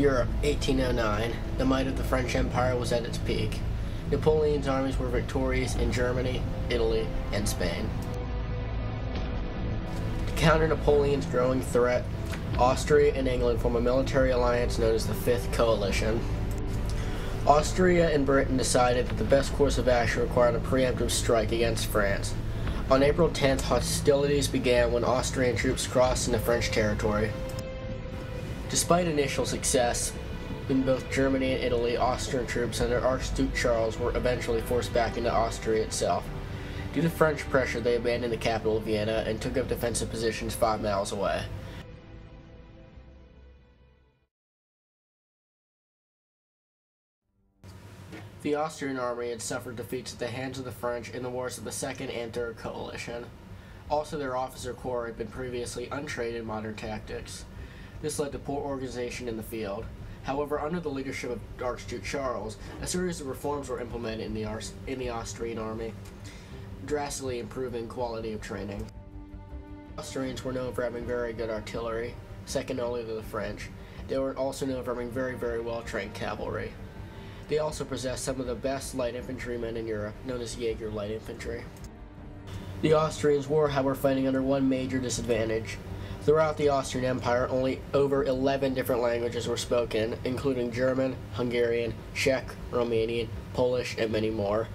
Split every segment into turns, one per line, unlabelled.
Europe, 1809. The might of the French Empire was at its peak. Napoleon's armies were victorious in Germany, Italy, and Spain. To counter Napoleon's growing threat, Austria and England form a military alliance known as the Fifth Coalition. Austria and Britain decided that the best course of action required a preemptive strike against France. On April 10th, hostilities began when Austrian troops crossed into French territory. Despite initial success in both Germany and Italy, Austrian troops under Archduke Charles were eventually forced back into Austria itself. Due to French pressure, they abandoned the capital, Vienna, and took up defensive positions 5 miles away. The Austrian army had suffered defeats at the hands of the French in the wars of the Second and Third Coalition. Also, their officer corps had been previously untrained in modern tactics. This led to poor organization in the field. However, under the leadership of Archduke Charles, a series of reforms were implemented in the Austrian army, drastically improving quality of training. The Austrians were known for having very good artillery, second only to the French. They were also known for having very well trained cavalry. They also possessed some of the best light infantrymen in Europe, known as Jaeger light infantry. The Austrians were, however, fighting under one major disadvantage. Throughout the Austrian Empire, only over 11 different languages were spoken, including German, Hungarian, Czech, Romanian, Polish, and many more.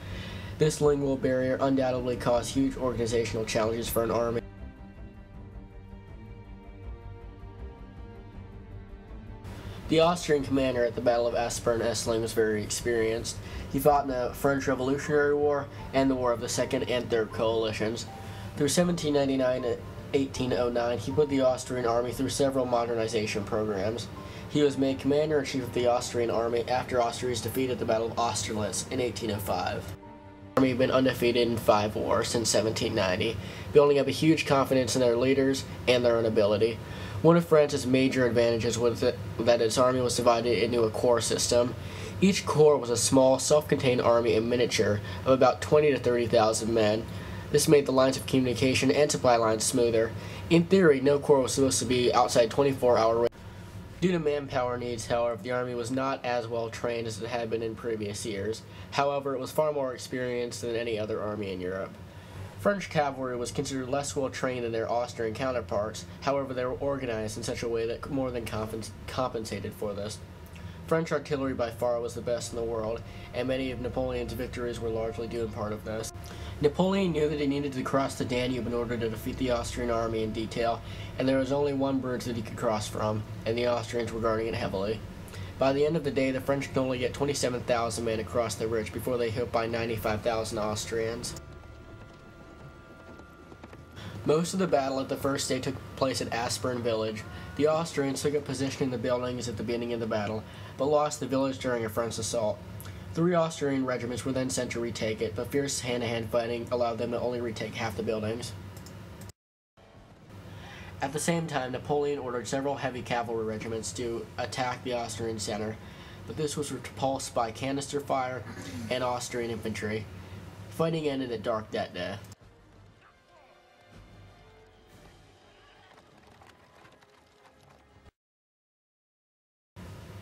This lingual barrier undoubtedly caused huge organizational challenges for an army. The Austrian commander at the Battle of Aspern-Essling was very experienced. He fought in the French Revolutionary War and the War of the Second and Third Coalitions. Through 1799 to 1809, he put the Austrian army through several modernization programs. He was made commander-in-chief of the Austrian army after Austria's defeat at the Battle of Austerlitz in 1805. The army had been undefeated in 5 wars since 1790, building up a huge confidence in their leaders and their own ability. One of France's major advantages was that its army was divided into a corps system. Each corps was a small, self-contained army in miniature of about 20 to 30,000 men. This made the lines of communication and supply lines smoother. In theory, no corps was supposed to be outside 24-hour range. Due to manpower needs, however, the army was not as well trained as it had been in previous years. However, it was far more experienced than any other army in Europe. French cavalry was considered less well trained than their Austrian counterparts. However, they were organized in such a way that more than compensated for this. French artillery by far was the best in the world, and many of Napoleon's victories were largely due in part of this. Napoleon knew that he needed to cross the Danube in order to defeat the Austrian army in detail, and there was only one bridge that he could cross from, and the Austrians were guarding it heavily. By the end of the day, the French could only get 27,000 men across the bridge before they hit by 95,000 Austrians. Most of the battle at the first day took place at Aspern village. The Austrians took up position in the buildings at the beginning of the battle, but lost the village during a French assault. 3 Austrian regiments were then sent to retake it, but fierce hand-to-hand fighting allowed them to only retake half the buildings. At the same time, Napoleon ordered several heavy cavalry regiments to attack the Austrian center, but this was repulsed by canister fire and Austrian infantry. Fighting ended at dark that day.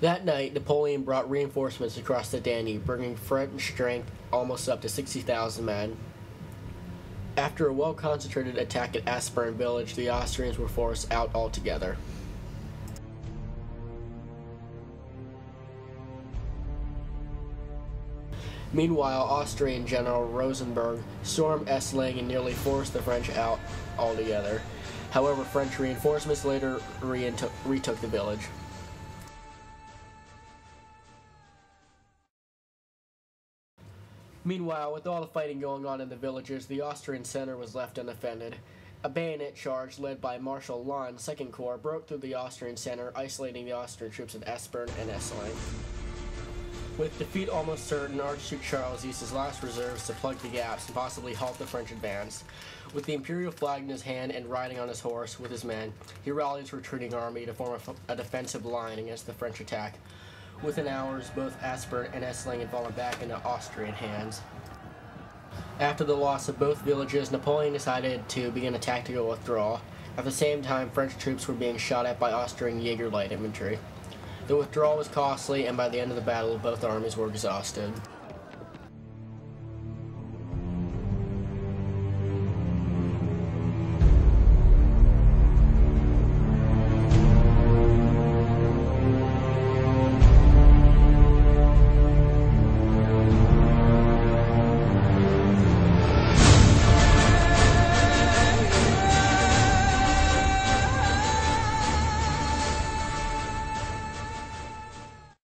That night, Napoleon brought reinforcements across the Danube, bringing French strength almost up to 60,000 men. After a well-concentrated attack at Aspern village, the Austrians were forced out altogether. Meanwhile, Austrian General Rosenberg stormed Essling and nearly forced the French out altogether. However, French reinforcements later retook the village. Meanwhile, with all the fighting going on in the villages, the Austrian center was left undefended. A bayonet charge led by Marshal Lannes' 2nd Corps broke through the Austrian center, isolating the Austrian troops at Aspern-Essling. With defeat almost certain, Archduke Charles used his last reserves to plug the gaps and possibly halt the French advance. With the imperial flag in his hand and riding on his horse with his men, he rallied his retreating army to form a defensive line against the French attack. Within hours, both Aspern and Essling had fallen back into Austrian hands. After the loss of both villages, Napoleon decided to begin a tactical withdrawal. At the same time, French troops were being shot at by Austrian Jaeger light infantry. The withdrawal was costly, and by the end of the battle, both armies were exhausted.